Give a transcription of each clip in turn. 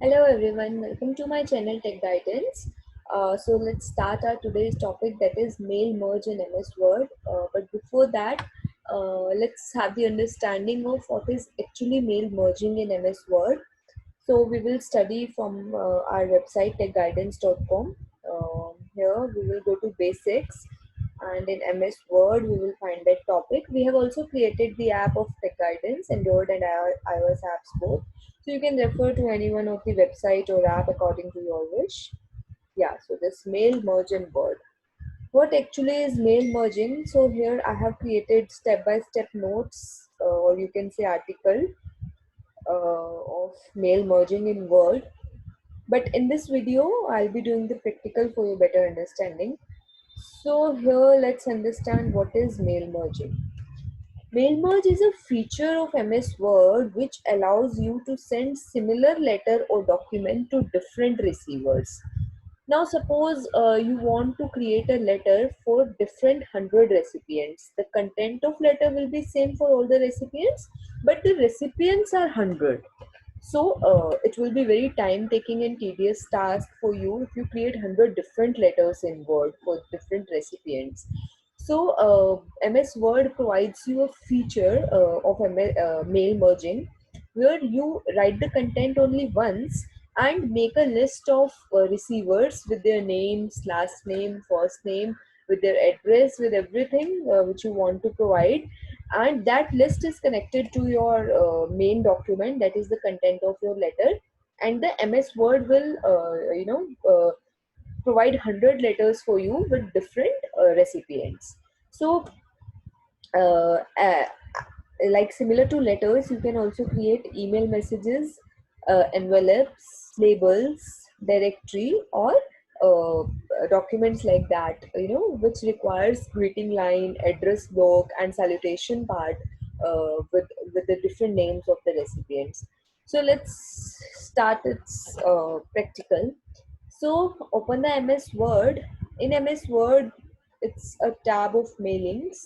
Hello everyone, welcome to my channel Tech Guidance. So let's start our today's topic, that is mail merge in MS Word. But before that, let's have the understanding of what is actually mail merging in MS Word. So we will study from our website techguidance.com. Here we will go to basics, and in MS Word we will find that topic. We have also created the app of Tech Guidance, Android and iOS apps both. So you can refer to any one of the website or app according to your wish. Yeah, so this mail merge in Word. What actually is mail merging? So here I have created step-by-step notes, or you can say article of mail merging in Word. But in this video, I'll be doing the practical for your better understanding. So here, let's understand what is mail merging. Mail merge is a feature of MS Word which allows you to send similar letter or document to different receivers. Now, suppose you want to create a letter for different 100 recipients. The content of letter will be same for all the recipients, but the recipients are 100. So it will be very time taking and tedious task for you if you create 100 different letters in Word for different recipients. So MS Word provides you a feature of mail merging, where you write the content only once and make a list of receivers with their names, last name, first name, with their address, with everything which you want to provide, and that list is connected to your main document, that is the content of your letter, and the MS Word will provide 100 letters for you with different recipients. So uh, uh, like similar to letters, you can also create email messages, envelopes, labels, directory, or documents like that, which requires greeting line, address book, and salutation part with the different names of the recipients. So let's start its practical. So open the MS Word. In MS Word, it's a tab of mailings.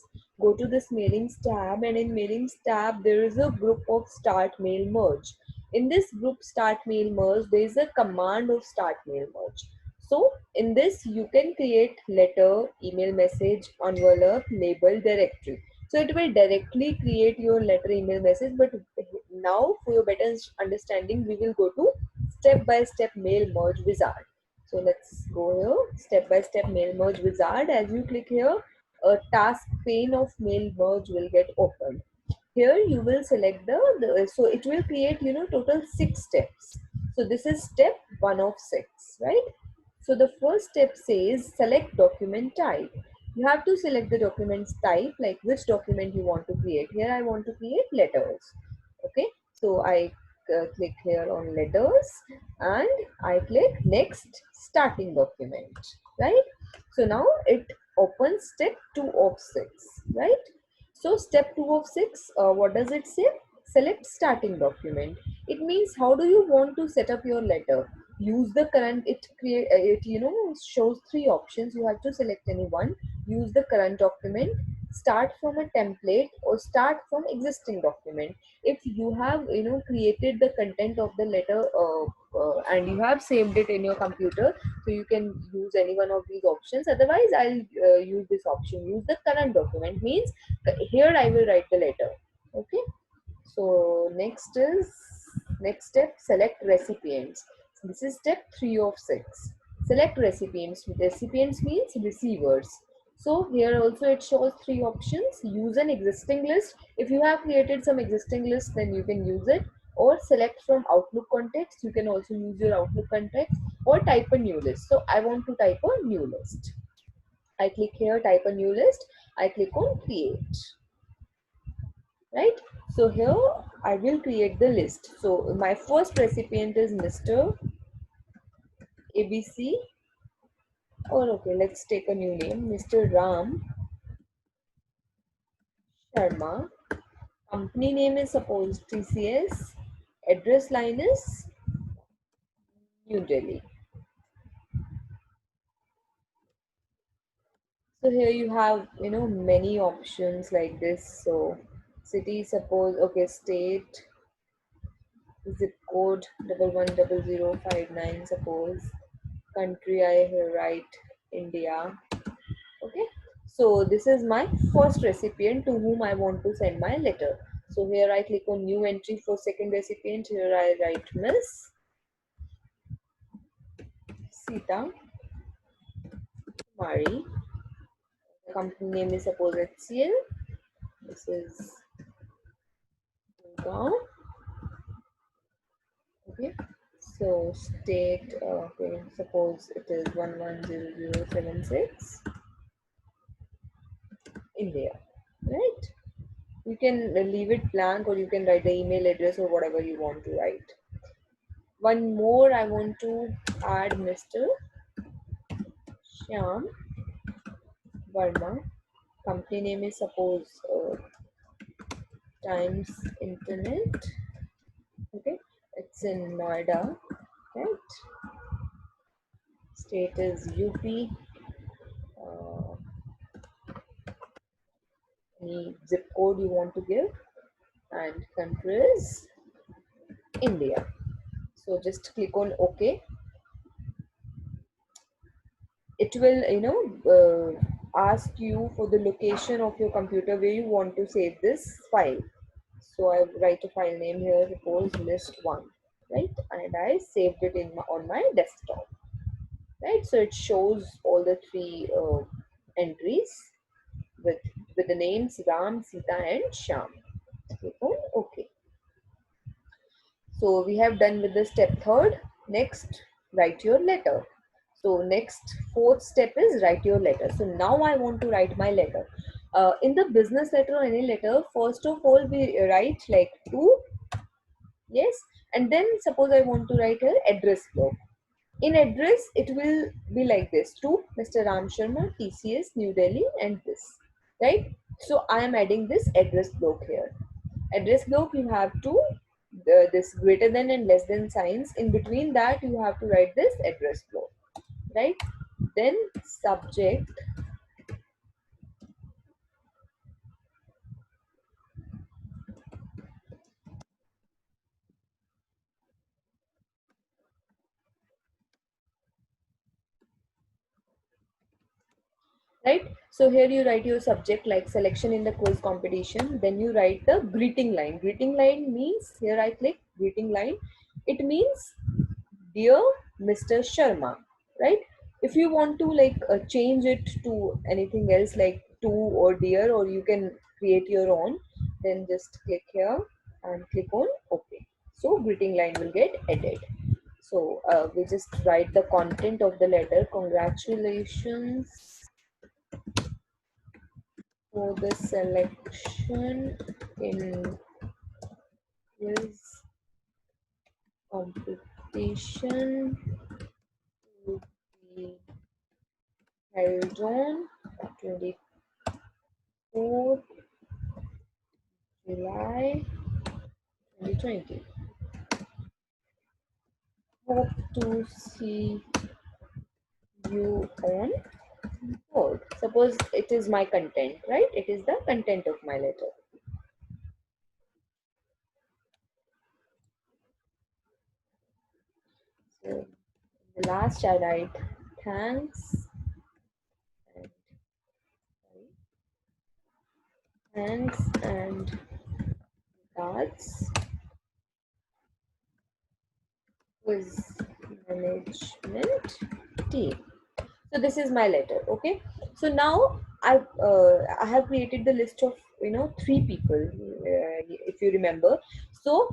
Go to this mailings tab, and in mailings tab there is a group of start mail merge. In this group start mail merge, there is a command of start mail merge. So in this you can create letter, email message, envelope, label, directory. So it will directly create your letter, email message, but now for your better understanding we will go to step by step mail merge wizard. So let's go here, step by step mail merge wizard. As you click here, a task pane of mail merge will get opened. Here you will select so it will create, total 6 steps. So this is step 1 of 6, right? So the first step says select document type. You have to select the document's type, like which document you want to create. Here I want to create letters. Okay, so I click here on letters, and I click next starting document, right? So now it opens step 2 of 6, right? So step 2 of 6, what does it say? Select starting document. It means how do you want to set up your letter? Use the current, it shows 3 options. You have to select any one. Use the current document, start from a template, or start from existing document. If you have created the content of the letter and you have saved it in your computer, so you can use any one of these options. Otherwise I'll use this option, use the current document, means here I will write the letter. Okay, so next step, select recipients. This is step 3 of 6. Select recipients. Recipients means receivers. So here also it shows 3 options. Use an existing list. If you have created some existing list, then you can use it. Or select from Outlook context. You can also use your Outlook context, or type a new list. So I want to type a new list. I click here, type a new list. I click on create, right? So here I will create the list. So my first recipient is Mr. ABC, or okay, let's take a new name, Mr. Ram Sharma. Company name is suppose TCS. Address line is New Delhi. So here you have many options like this. So city, suppose, okay, state, zip code 110059, suppose. Country I write India. Okay, so this is my first recipient to whom I want to send my letter. So here I click on new entry for second recipient. Here I write Miss Sita Kumari. The company name is suppose HCL. This is Gurgaon. Okay, so state, okay, suppose it is 110076, India, right? You can leave it blank or you can write the email address or whatever you want to write. One more, I want to add Mr. Shyam Verma. Company name is suppose Times Internet. Okay, it's in Noida, right? State is UP. Uh, any zip code you want to give, and country is India. So just click on OK. It will, ask you for the location of your computer where you want to save this file. So I write a file name here, suppose list1, right? And I saved it on my desktop, right? So it shows all the three entries with the names Ram, Sita, and Sham. Click on OK. So we have done with the step third. Next, write your letter. So next fourth step is write your letter. So now I want to write my letter. In the business letter or any letter, first of all we write like to, yes, and then suppose I want to write her address block. In address, it will be like this: to Mr. Ram Sharma, TCS, New Delhi, and this, right? So I am adding this address block here. Address block, you have to this greater than and less than signs. In between that, you have to write this address block, right? Then subject, right? So here you write your subject like selection in the quiz competition. Then you write the greeting line. Greeting line means, here I click greeting line. It means dear Mr. Sharma, right? If you want to like change it to anything else like to or dear, or you can create your own, then just click here and click on OK. So greeting line will get added. So we just write the content of the letter. Congratulations for the selection in quiz competition to be held on 24th July 2020. Hope to see you on board. Suppose it is my content, right? It is the content of my letter. So the last I write thanks and thanks and regards quiz management team. So this is my letter. Okay, so now I have created the list of three people, if you remember. So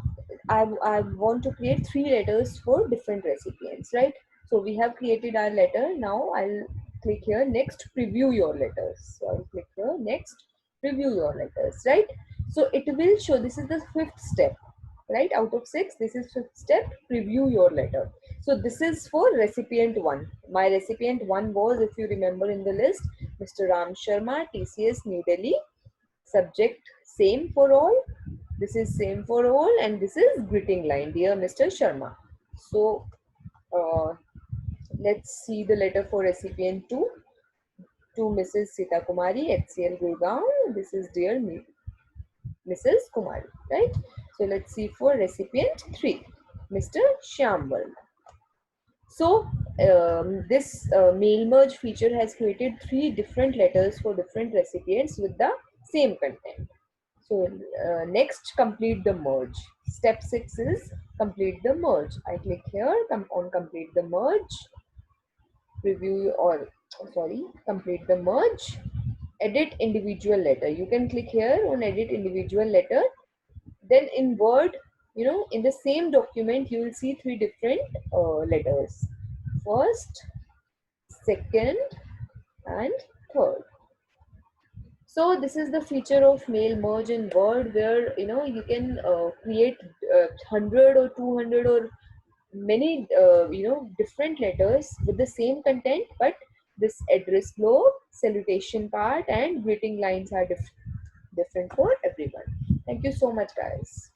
I want to create three letters for different recipients, right? So we have created our letter. Now I'll click here next, preview your letters. So I'll click here next, preview your letters, right? So it will show, this is the fifth step, right? Out of six, this is fifth step, preview your letter. So this is for recipient one. My recipient one was, if you remember in the list, Mr. Ram Sharma, TCS, New Delhi. Subject same for all. This is same for all, and this is greeting line, dear Mr. Sharma. So uh, let's see the letter for recipient two, to Mrs. Sita Kumari, HCL Gurgaon. This is dear Mrs. Kumari, right? So let's see for recipient 3, Mr. Shyam Verma. So this mail merge feature has created 3 different letters for different recipients with the same content. So next, complete the merge. Step 6 is complete the merge. I click here, come on complete the merge, preview or sorry, complete the merge, edit individual letter. You can click here on edit individual letter. Then in Word, in the same document, you will see 3 different letters. First, second, and third. So this is the feature of mail merge in Word, where you can create 100 or 200 or many different letters with the same content, but this address flow, salutation part, and greeting lines are different for everyone. Thank you so much, guys.